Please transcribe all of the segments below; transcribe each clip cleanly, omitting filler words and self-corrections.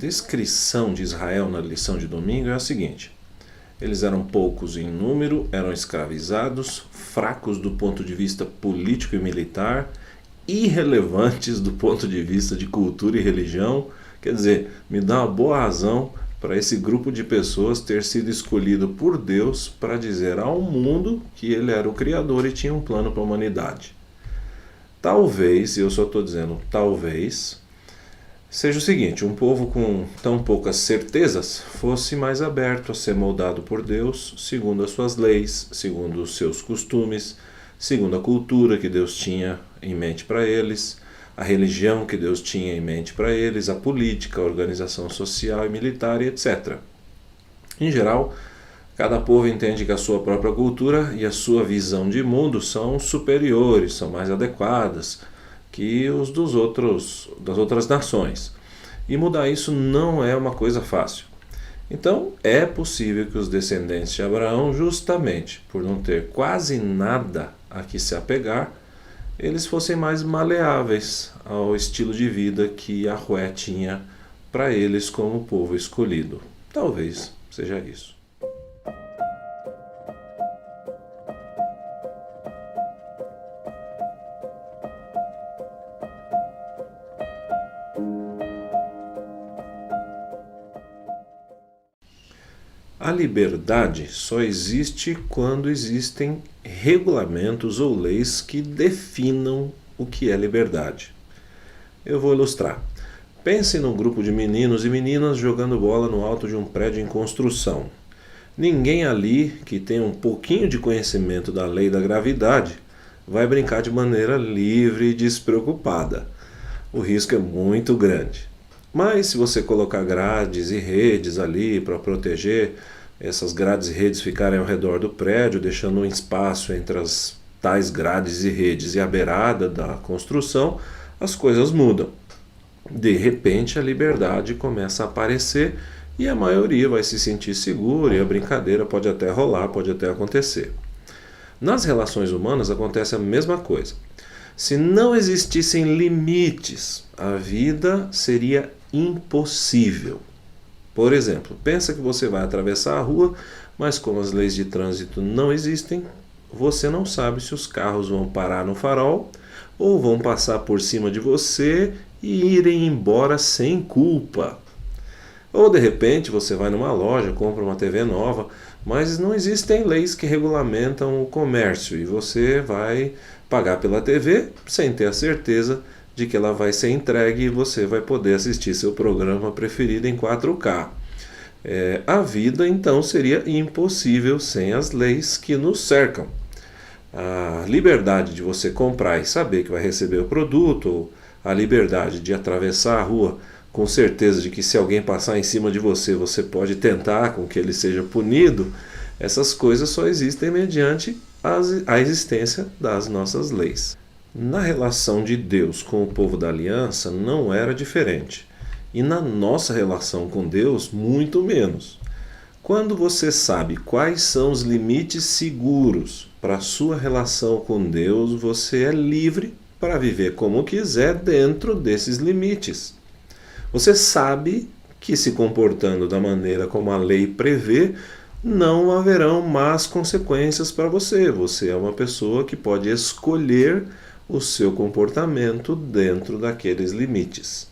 descrição de Israel na lição de domingo é a seguinte: eles eram poucos em número, eram escravizados, fracos do ponto de vista político e militar, irrelevantes do ponto de vista de cultura e religião. Quer dizer, me dá uma boa razão para esse grupo de pessoas ter sido escolhido por Deus para dizer ao mundo que ele era o Criador e tinha um plano para a humanidade. Talvez, e eu só estou dizendo talvez, seja o seguinte: um povo com tão poucas certezas fosse mais aberto a ser moldado por Deus segundo as suas leis, segundo os seus costumes, segundo a cultura que Deus tinha em mente para eles, a religião que Deus tinha em mente para eles, a política, a organização social e militar e etc. Em geral, cada povo entende que a sua própria cultura e a sua visão de mundo são superiores, são mais adequadas que os das outras nações. E mudar isso não é uma coisa fácil. Então, é possível que os descendentes de Abraão, justamente por não ter quase nada a que se apegar, eles fossem mais maleáveis ao estilo de vida que Yahweh tinha para eles como povo escolhido. Talvez seja isso. A liberdade só existe quando existem regulamentos ou leis que definam o que é liberdade. Eu vou ilustrar. Pense num grupo de meninos e meninas jogando bola no alto de um prédio em construção. Ninguém ali que tenha um pouquinho de conhecimento da lei da gravidade vai brincar de maneira livre e despreocupada. O risco é muito grande. Mas se você colocar grades e redes ali para proteger, essas grades e redes ficarem ao redor do prédio, deixando um espaço entre as tais grades e redes e a beirada da construção, as coisas mudam. De repente a liberdade começa a aparecer e a maioria vai se sentir segura e a brincadeira pode até rolar, pode até acontecer. Nas relações humanas acontece a mesma coisa. Se não existissem limites, a vida seria impossível. Por exemplo, pensa que você vai atravessar a rua, mas como as leis de trânsito não existem, você não sabe se os carros vão parar no farol ou vão passar por cima de você e irem embora sem culpa. Ou de repente você vai numa loja, compra uma TV nova, mas não existem leis que regulamentam o comércio e você vai pagar pela TV sem ter a certeza de que ela vai ser entregue e você vai poder assistir seu programa preferido em 4K. A vida então seria impossível sem as leis que nos cercam. A liberdade de você comprar e saber que vai receber o produto, ou a liberdade de atravessar a rua com certeza de que se alguém passar em cima de você, você pode tentar com que ele seja punido, essas coisas só existem mediante a existência das nossas leis. Na relação de Deus com o povo da aliança não era diferente. E na nossa relação com Deus, muito menos. Quando você sabe quais são os limites seguros para a sua relação com Deus, você é livre para viver como quiser dentro desses limites. Você sabe que, se comportando da maneira como a lei prevê, não haverão más consequências para você. Você é uma pessoa que pode escolher o seu comportamento dentro daqueles limites.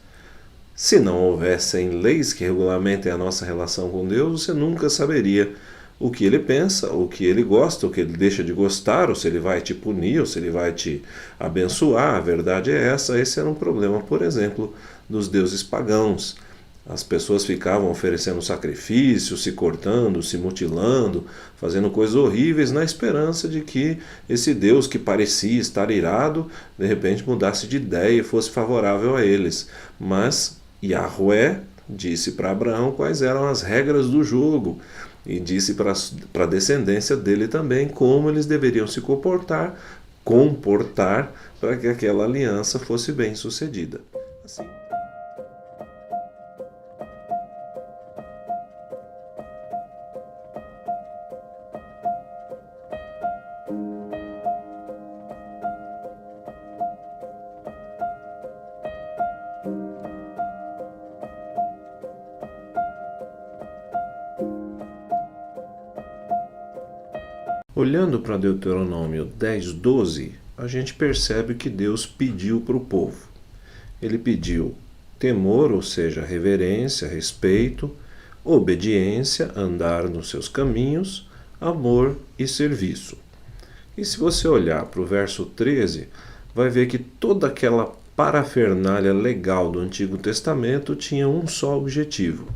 Se não houvessem leis que regulamentem a nossa relação com Deus, você nunca saberia o que ele pensa, o que ele gosta, o que ele deixa de gostar, ou se ele vai te punir, ou se ele vai te abençoar. A verdade é essa. Esse era um problema, por exemplo, dos deuses pagãos. As pessoas ficavam oferecendo sacrifícios, se cortando, se mutilando, fazendo coisas horríveis na esperança de que esse Deus que parecia estar irado, de repente mudasse de ideia e fosse favorável a eles. Mas Yahweh disse para Abraão quais eram as regras do jogo e disse para a descendência dele também como eles deveriam se comportar para que aquela aliança fosse bem sucedida. Assim. Olhando para Deuteronômio 10:12, a gente percebe que Deus pediu para o povo. Ele pediu temor, ou seja, reverência, respeito, obediência, andar nos seus caminhos, amor e serviço. E se você olhar para o verso 13, vai ver que toda aquela parafernália legal do Antigo Testamento tinha um só objetivo,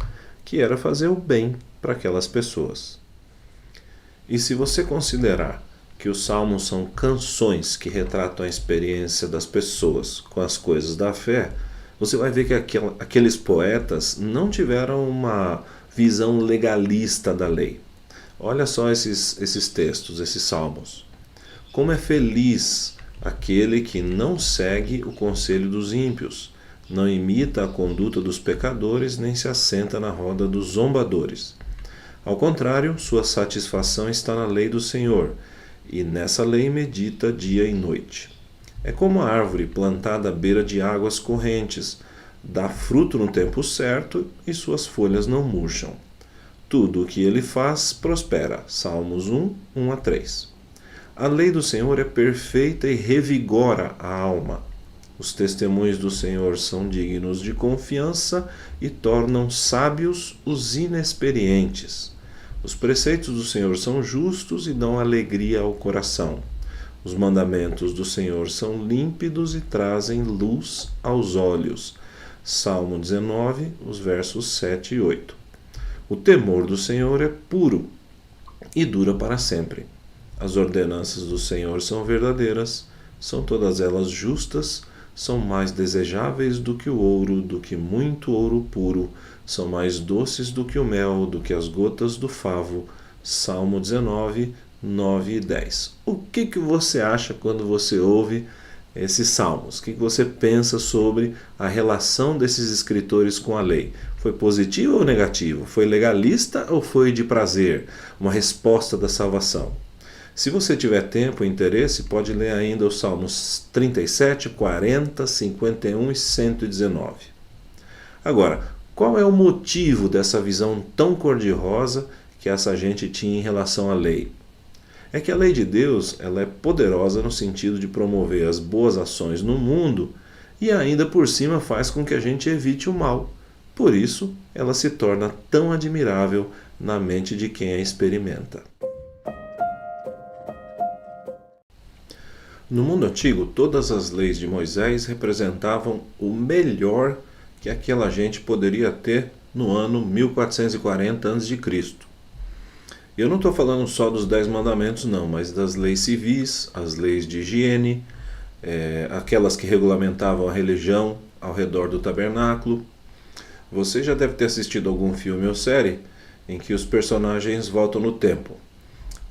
que era fazer o bem para aquelas pessoas. E se você considerar que os salmos são canções que retratam a experiência das pessoas com as coisas da fé, você vai ver que aqueles poetas não tiveram uma visão legalista da lei. Olha só esses textos, esses salmos. Como é feliz aquele que não segue o conselho dos ímpios, não imita a conduta dos pecadores, nem se assenta na roda dos zombadores. Ao contrário, sua satisfação está na lei do Senhor, e nessa lei medita dia e noite. É como a árvore plantada à beira de águas correntes, dá fruto no tempo certo e suas folhas não murcham. Tudo o que ele faz prospera. Salmos 1, 1-3. A lei do Senhor é perfeita e revigora a alma. Os testemunhos do Senhor são dignos de confiança e tornam sábios os inexperientes. Os preceitos do Senhor são justos e dão alegria ao coração. Os mandamentos do Senhor são límpidos e trazem luz aos olhos. Salmo 19, os versos 7 e 8. O temor do Senhor é puro e dura para sempre. As ordenanças do Senhor são verdadeiras, são todas elas justas, são mais desejáveis do que o ouro, do que muito ouro puro, são mais doces do que o mel, do que as gotas do favo. Salmo 19, 9 e 10. O que você acha quando você ouve esses salmos? O que você pensa sobre a relação desses escritores com a lei? Foi positivo ou negativo? Foi legalista ou foi de prazer? Uma resposta da salvação. Se você tiver tempo e interesse, pode ler ainda os Salmos 37, 40, 51 e 119. Agora, qual é o motivo dessa visão tão cor-de-rosa que essa gente tinha em relação à lei? É que a lei de Deus ela é poderosa no sentido de promover as boas ações no mundo e ainda por cima faz com que a gente evite o mal. Por isso, ela se torna tão admirável na mente de quem a experimenta. No mundo antigo, todas as leis de Moisés representavam o melhor que aquela gente poderia ter no ano 1440 a.C. Eu não estou falando só dos 10 mandamentos não, mas das leis civis, as leis de higiene, aquelas que regulamentavam a religião ao redor do tabernáculo. Você já deve ter assistido algum filme ou série em que os personagens voltam no tempo.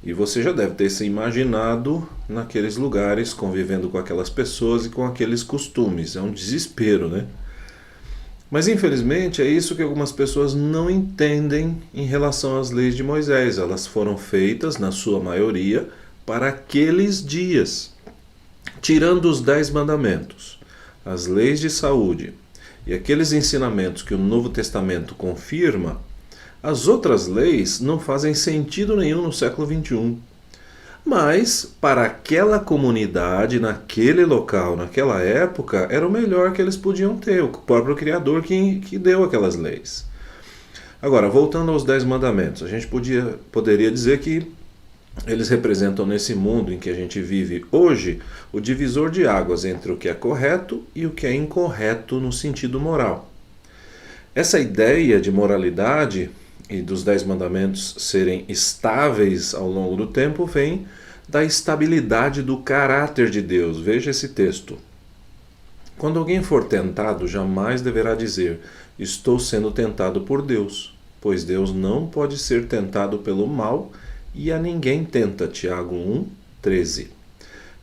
E você já deve ter se imaginado naqueles lugares, convivendo com aquelas pessoas e com aqueles costumes. É um desespero, né? Mas infelizmente é isso que algumas pessoas não entendem em relação às leis de Moisés. Elas foram feitas, na sua maioria, para aqueles dias. Tirando os 10 mandamentos, as leis de saúde e aqueles ensinamentos que o Novo Testamento confirma, as outras leis não fazem sentido nenhum no século XXI. Mas, para aquela comunidade, naquele local, naquela época, era o melhor que eles podiam ter, o próprio Criador que deu aquelas leis. Agora, voltando aos 10 mandamentos, a gente poderia dizer que eles representam nesse mundo em que a gente vive hoje o divisor de águas entre o que é correto e o que é incorreto no sentido moral. Essa ideia de moralidade e dos 10 mandamentos serem estáveis ao longo do tempo vem da estabilidade do caráter de Deus. Veja esse texto. Quando alguém for tentado, jamais deverá dizer: estou sendo tentado por Deus, pois Deus não pode ser tentado pelo mal e a ninguém tenta. Tiago 1, 13.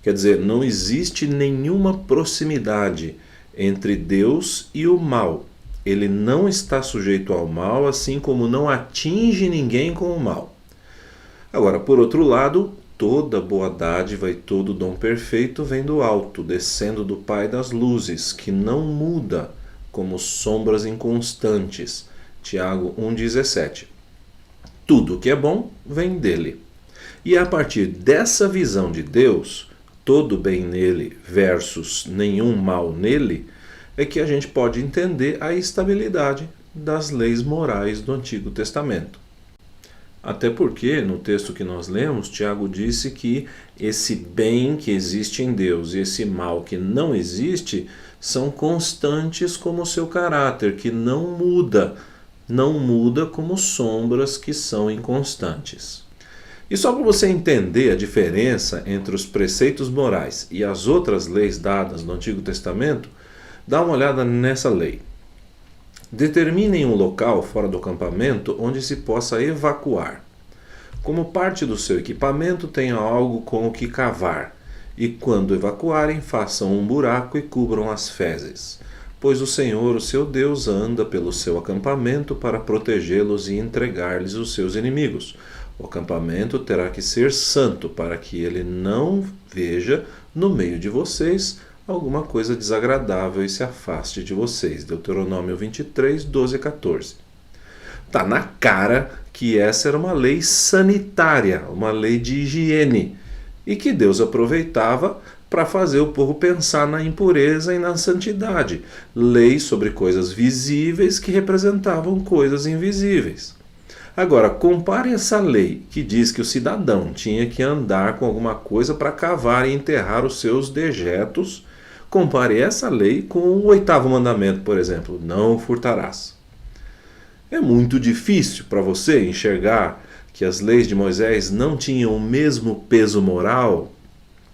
Quer dizer, não existe nenhuma proximidade entre Deus e o mal. Ele não está sujeito ao mal, assim como não atinge ninguém com o mal. Agora, por outro lado, toda boa dádiva e todo dom perfeito vem do alto, descendo do Pai das luzes, que não muda como sombras inconstantes. Tiago 1,17. Tudo que é bom vem dele. E é a partir dessa visão de Deus, todo bem nele versus nenhum mal nele, é que a gente pode entender a estabilidade das leis morais do Antigo Testamento. Até porque, no texto que nós lemos, Tiago disse que esse bem que existe em Deus e esse mal que não existe são constantes como o seu caráter, que não muda como sombras que são inconstantes. E só para você entender a diferença entre os preceitos morais e as outras leis dadas no Antigo Testamento, dá uma olhada nessa lei. Determinem um local fora do acampamento onde se possa evacuar. Como parte do seu equipamento, tenha algo com o que cavar, e quando evacuarem, façam um buraco e cubram as fezes, pois o Senhor, o seu Deus, anda pelo seu acampamento para protegê-los e entregar-lhes os seus inimigos. O acampamento terá que ser santo, para que ele não veja no meio de vocês alguma coisa desagradável e se afaste de vocês. Deuteronômio 23, 12 a 14. Tá na cara que essa era uma lei sanitária, uma lei de higiene, e que Deus aproveitava para fazer o povo pensar na impureza e na santidade. Lei sobre coisas visíveis que representavam coisas invisíveis. Agora, compare essa lei que diz que o cidadão tinha que andar com alguma coisa para cavar e enterrar os seus dejetos. Compare essa lei com o 8º mandamento, por exemplo, não furtarás. É muito difícil para você enxergar que as leis de Moisés não tinham o mesmo peso moral.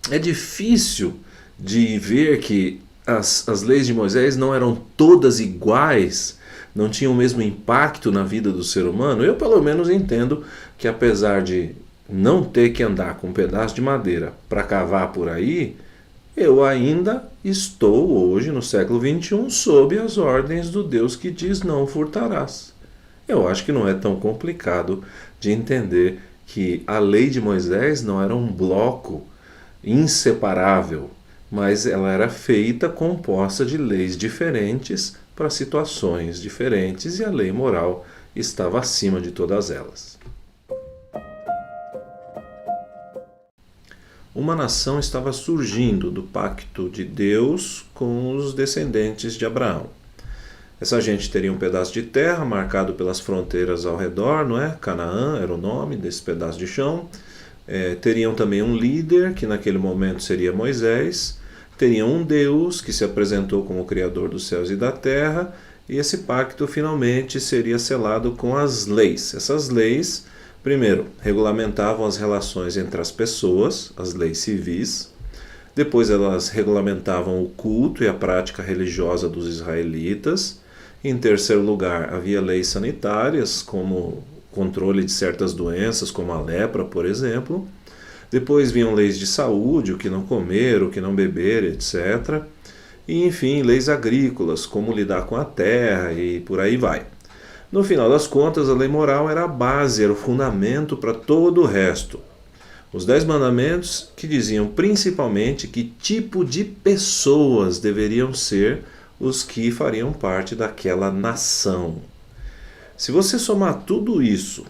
É difícil de ver que as leis de Moisés não eram todas iguais, não tinham o mesmo impacto na vida do ser humano. Eu, pelo menos, entendo que, apesar de não ter que andar com um pedaço de madeira para cavar por aí, eu ainda estou hoje, no século XXI, sob as ordens do Deus que diz não furtarás. Eu acho que não é tão complicado de entender que a lei de Moisés não era um bloco inseparável, mas ela era feita, composta de leis diferentes para situações diferentes, e a lei moral estava acima de todas elas. Uma nação estava surgindo do pacto de Deus com os descendentes de Abraão. Essa gente teria um pedaço de terra marcado pelas fronteiras ao redor, não é? Canaã era o nome desse pedaço de chão. Teriam também um líder, que naquele momento seria Moisés. Teriam um Deus que se apresentou como o Criador dos céus e da terra. E esse pacto finalmente seria selado com as leis. Essas leis, primeiro, regulamentavam as relações entre as pessoas, as leis civis. Depois elas regulamentavam o culto e a prática religiosa dos israelitas. Em terceiro lugar, havia leis sanitárias, como controle de certas doenças, como a lepra, por exemplo. Depois vinham leis de saúde, o que não comer, o que não beber, etc. E, enfim, leis agrícolas, como lidar com a terra e por aí vai. No final das contas, a lei moral era a base, era o fundamento para todo o resto. Os 10 mandamentos que diziam principalmente que tipo de pessoas deveriam ser os que fariam parte daquela nação. Se você somar tudo isso,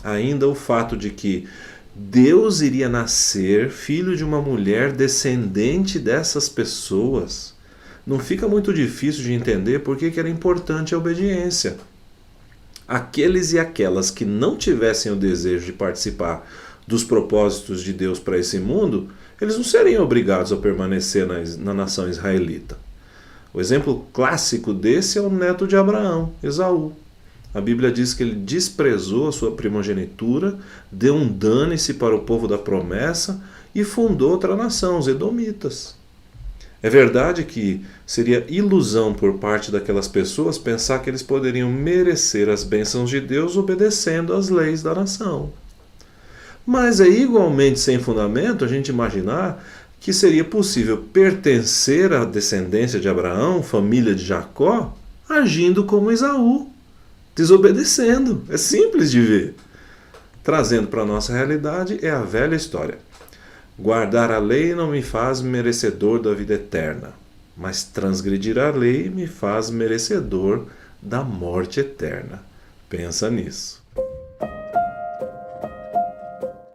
ainda o fato de que Deus iria nascer filho de uma mulher descendente dessas pessoas, não fica muito difícil de entender por que era importante a obediência. Aqueles e aquelas que não tivessem o desejo de participar dos propósitos de Deus para esse mundo, eles não seriam obrigados a permanecer na nação israelita. O exemplo clássico desse é o neto de Abraão, Esaú. A Bíblia diz que ele desprezou a sua primogenitura, deu um dane-se para o povo da promessa e fundou outra nação, os Edomitas. É verdade que seria ilusão por parte daquelas pessoas pensar que eles poderiam merecer as bênçãos de Deus obedecendo às leis da nação. Mas é igualmente sem fundamento a gente imaginar que seria possível pertencer à descendência de Abraão, família de Jacó, agindo como Esaú, desobedecendo. É simples de ver. Trazendo para a nossa realidade é a velha história. Guardar a lei não me faz merecedor da vida eterna, mas transgredir a lei me faz merecedor da morte eterna. Pensa nisso.